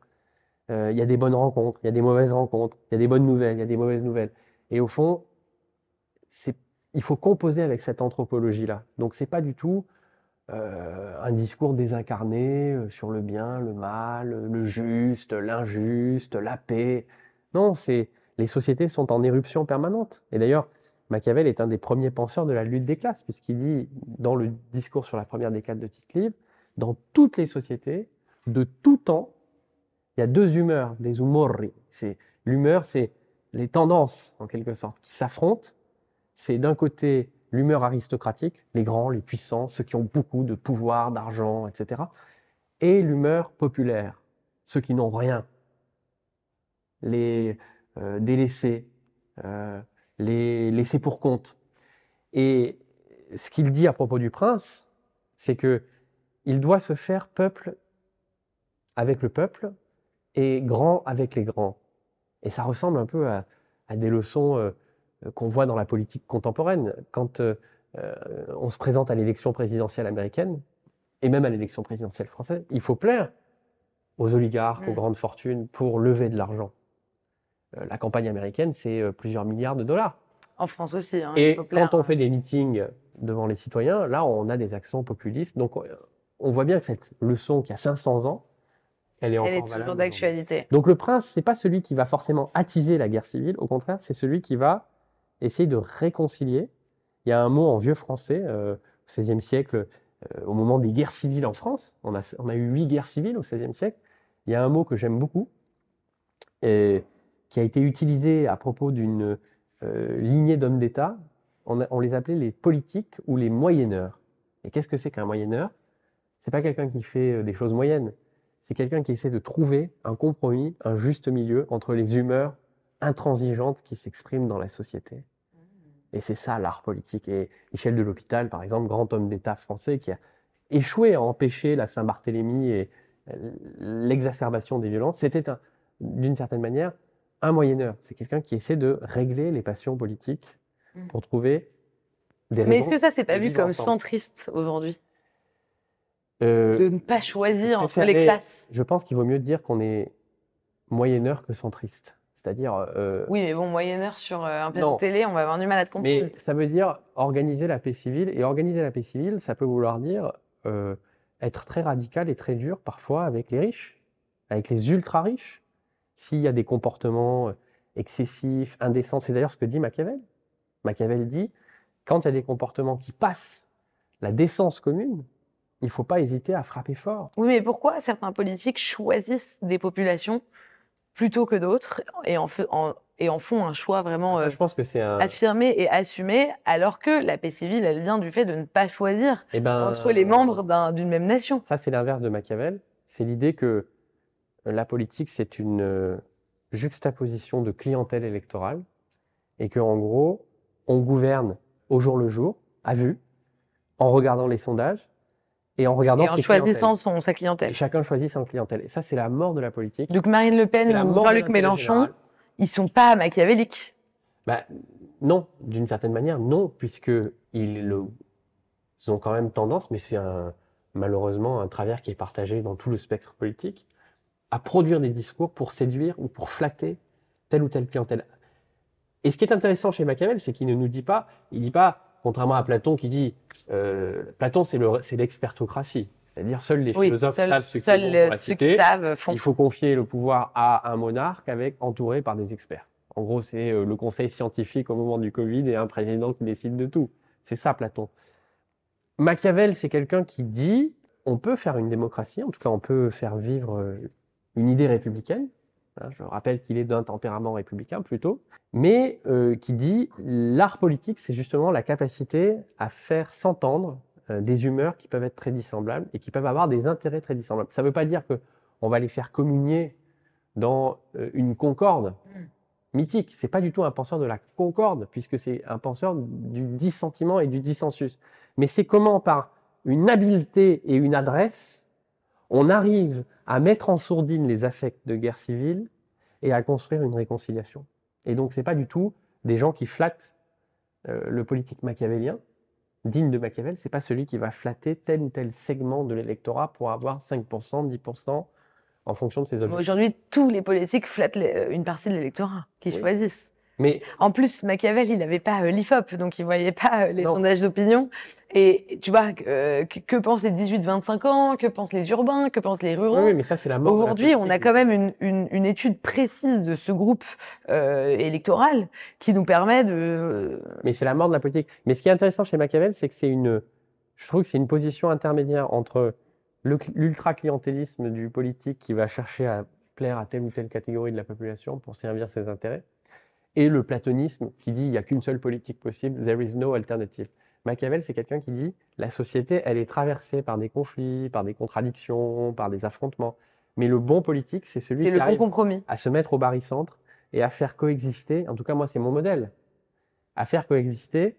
Il y a des bonnes rencontres, il y a des mauvaises rencontres, il y a des bonnes nouvelles, il y a des mauvaises nouvelles. Et au fond, il faut composer avec cette anthropologie-là. Donc c'est pas du tout un discours désincarné sur le bien, le mal, le juste, l'injuste, la paix. Non, les sociétés sont en éruption permanente. Et d'ailleurs, Machiavel est un des premiers penseurs de la lutte des classes, puisqu'il dit dans le discours sur la première décade de Tite-Live, dans toutes les sociétés, de tout temps, il y a deux humeurs, des umori. L'humeur, c'est les tendances, en quelque sorte, qui s'affrontent. C'est d'un côté l'humeur aristocratique, les grands, les puissants, ceux qui ont beaucoup de pouvoir, d'argent, etc. Et l'humeur populaire, ceux qui n'ont rien, les délaissés, les laissés pour compte. Et ce qu'il dit à propos du prince, c'est que il doit se faire peuple avec le peuple et grand avec les grands. Et ça ressemble un peu à des leçons qu'on voit dans la politique contemporaine. Quand on se présente à l'élection présidentielle américaine, et même à l'élection présidentielle française, il faut plaire aux oligarques, aux grandes fortunes, pour lever de l'argent. La campagne américaine, c'est plusieurs milliards de dollars. En France aussi, hein, il Et faut plaire. quand on fait des meetings devant les citoyens, là, on a des accents populistes. Donc, on voit bien que cette leçon qui a 500 ans, elle est Elle encore est valable toujours aujourd'hui. d'actualité. Donc le prince, c'est pas celui qui va forcément attiser la guerre civile, au contraire, c'est celui qui va essayer de réconcilier. Il y a un mot en vieux français, au XVIe siècle, au moment des guerres civiles en France, on a eu 8 guerres civiles au XVIe siècle, il y a un mot que j'aime beaucoup, et qui a été utilisé à propos d'une lignée d'hommes d'État, on les appelait les politiques ou les moyenneurs. Et qu'est-ce que c'est qu'un moyenneur? C'est pas quelqu'un qui fait des choses moyennes, c'est quelqu'un qui essaie de trouver un compromis, un juste milieu entre les humeurs intransigeantes qui s'expriment dans la société. Et c'est ça l'art politique. Et Michel de l'Hôpital, par exemple, grand homme d'État français qui a échoué à empêcher la Saint-Barthélemy et l'exacerbation des violences, c'était d'une certaine manière un moyenneur. C'est quelqu'un qui essaie de régler les passions politiques pour trouver des raisons. Mais est-ce que ça, c'est pas de vu vivre comme ensemble. centriste aujourd'hui? Euh, De ne pas choisir je entre les préférais- classes? Je pense qu'il vaut mieux dire qu'on est moyenneur que centriste. C'est-à-dire, Oui, mais bon, moyenneur sur un plateau Non. télé, on va avoir du mal à te comprendre. mais ça veut dire organiser la paix civile. Et organiser la paix civile, ça peut vouloir dire être très radical et très dur parfois avec les riches, avec les ultra riches. S'il y a des comportements excessifs, indécents, c'est d'ailleurs ce que dit Machiavel. Machiavel dit, quand il y a des comportements qui passent la décence commune, il ne faut pas hésiter à frapper fort. Oui, mais pourquoi certains politiques choisissent des populations plutôt que d'autres et en font un choix vraiment Ça, je pense que c'est un... affirmé et assumé, alors que la paix civile, elle vient du fait de ne pas choisir Eh ben, entre les membres d'une même nation? Ça, c'est l'inverse de Machiavel. C'est l'idée que la politique, c'est une juxtaposition de clientèle électorale et qu'en gros, on gouverne au jour le jour, à vue, en regardant les sondages et en regardant Et en ses choisissant clientèles. sa Et clientèle. chacun choisit son clientèle. Et ça, c'est la mort de la politique. Donc Marine Le Pen C'est la ou mort de Jean-Luc l'intérêt Mélenchon, général. ils sont pas machiavéliques. Bah, non, d'une certaine manière, non, puisqu'ils ont quand même tendance, mais c'est malheureusement un travers qui est partagé dans tout le spectre politique, à produire des discours pour séduire ou pour flatter telle ou telle clientèle. Et ce qui est intéressant chez Machiavel, c'est qu'il ne nous dit pas, contrairement à Platon qui dit, Platon c'est l'expertocratie, c'est-à-dire seuls les philosophes savent ce qu'ils vont pour la ceux cité. qui savent font. Il faut confier le pouvoir à un monarque entouré par des experts. En gros, c'est le conseil scientifique au moment du Covid et un président qui décide de tout. C'est ça, Platon. Machiavel, c'est quelqu'un qui dit on peut faire une démocratie, en tout cas on peut faire vivre une idée républicaine. Hein, je rappelle qu'il est d'un tempérament républicain plutôt, mais qui dit l'art politique, c'est justement la capacité à faire s'entendre des humeurs qui peuvent être très dissemblables et qui peuvent avoir des intérêts très dissemblables. Ça ne veut pas dire qu'on va les faire communier dans une concorde mythique. C'est pas du tout un penseur de la concorde, puisque c'est un penseur du dissentiment et du dissensus. Mais c'est comment, par une habileté et une adresse, on arrive à mettre en sourdine les affects de guerre civile et à construire une réconciliation. Et donc, c'est pas du tout des gens qui flattent le politique machiavélien, digne de Machiavel, c'est pas celui qui va flatter tel ou tel segment de l'électorat pour avoir 5%, 10%, en fonction de ses objectifs. Aujourd'hui, tous les politiques flattent une partie de l'électorat qu'ils choisissent. Mais en plus, Machiavel, il n'avait pas l'IFOP, donc il ne voyait pas les Non. sondages d'opinion. Et tu vois, que pensent les 18-25 ans, que pensent les urbains, que pensent les ruraux? oui, mais ça, c'est la mort de la Aujourd'hui, on a politique. quand même une étude précise de ce groupe électoral qui nous permet de... Mais c'est la mort de la politique. Mais ce qui est intéressant chez Machiavel, c'est que je trouve que c'est une position intermédiaire entre l'ultra-clientélisme du politique qui va chercher à plaire à telle ou telle catégorie de la population pour servir ses intérêts, et le platonisme qui dit il n'y a qu'une seule politique possible, there is no alternative. Machiavel, c'est quelqu'un qui dit la société, elle est traversée par des conflits, par des contradictions, par des affrontements. Mais le bon politique, c'est celui C'est qui le bon arrive compromis. à se mettre au barycentre et à faire coexister, en tout cas moi c'est mon modèle, à faire coexister,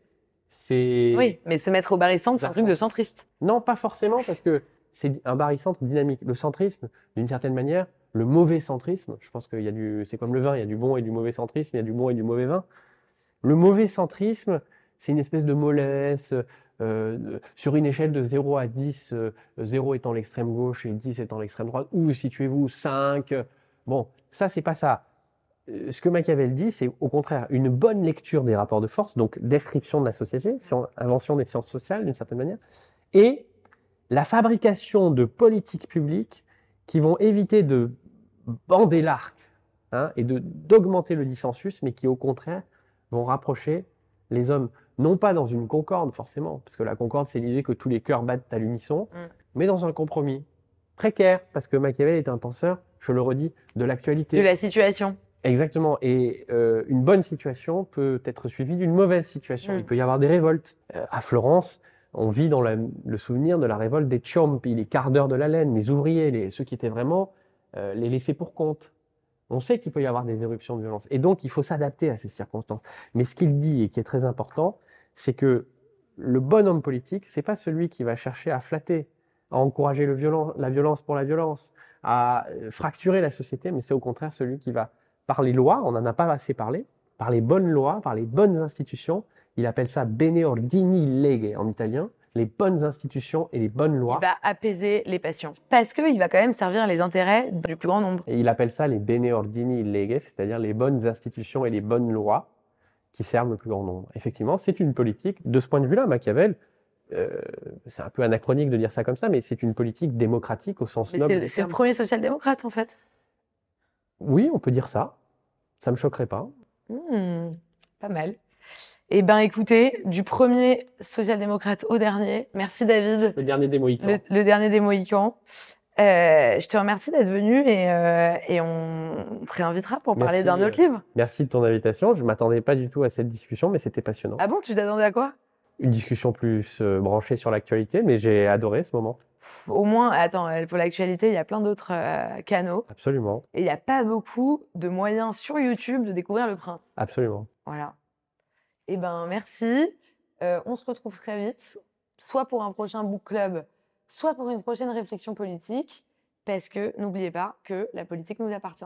c'est... Oui, mais se mettre au barycentre, c'est un truc de centriste. Non, pas forcément, parce que c'est un barycentre dynamique. Le centrisme, d'une certaine manière, le mauvais centrisme, je pense qu'il y a c'est comme le vin, il y a du bon et du mauvais centrisme, il y a du bon et du mauvais vin. Le mauvais centrisme, c'est une espèce de mollesse, sur une échelle de 0 à 10, 0 étant l'extrême gauche et 10 étant l'extrême droite, où situez-vous 5. Bon, ça, c'est pas ça. Ce que Machiavel dit, c'est au contraire une bonne lecture des rapports de force, donc description de la société, invention des sciences sociales d'une certaine manière, et la fabrication de politiques publiques qui vont éviter de bander l'arc et d'augmenter le dissensus, mais qui au contraire vont rapprocher les hommes, non pas dans une concorde forcément, parce que la concorde c'est l'idée que tous les cœurs battent à l'unisson, mais dans un compromis précaire, parce que Machiavel est un penseur, je le redis, de l'actualité. De la situation. Exactement, et une bonne situation peut être suivie d'une mauvaise situation. Il peut y avoir des révoltes. À Florence, on vit dans le souvenir de la révolte des Ciompi, les cardeurs de la laine, les ouvriers, ceux qui étaient vraiment les laissés pour compte. On sait qu'il peut y avoir des éruptions de violence, et donc il faut s'adapter à ces circonstances. Mais ce qu'il dit, et qui est très important, c'est que le bon homme politique, c'est pas celui qui va chercher à flatter, à encourager la violence pour la violence, à fracturer la société, mais c'est au contraire celui qui va, par les lois, on n'en a pas assez parlé, par les bonnes lois, par les bonnes institutions, il appelle ça bene ordini lege en italien, les bonnes institutions et les bonnes lois. Il va apaiser les passions. Parce qu'il va quand même servir les intérêts du plus grand nombre. Et il appelle ça les bene ordini lege, c'est-à-dire les bonnes institutions et les bonnes lois qui servent le plus grand nombre. Effectivement, c'est une politique, de ce point de vue-là, Machiavel, c'est un peu anachronique de dire ça comme ça, mais c'est une politique démocratique au sens noble. C'est le premier social-démocrate, en fait. Oui, on peut dire ça. Ça ne me choquerait pas. Pas mal. Eh bien, écoutez, du premier social-démocrate au dernier, merci David. Le dernier des Mohicans. Le dernier des Mohicans. Je te remercie d'être venu et on te réinvitera pour parler d'un autre livre. Merci de ton invitation. Je ne m'attendais pas du tout à cette discussion, mais c'était passionnant. Ah bon, tu t'attendais à quoi? Une discussion plus branchée sur l'actualité, mais j'ai adoré ce moment. Au moins, attends, pour l'actualité, il y a plein d'autres canaux. Absolument. Et il n'y a pas beaucoup de moyens sur YouTube de découvrir Le Prince. Absolument. Voilà. Eh ben, merci. On se retrouve très vite, soit pour un prochain book club, soit pour une prochaine réflexion politique, parce que n'oubliez pas que la politique nous appartient.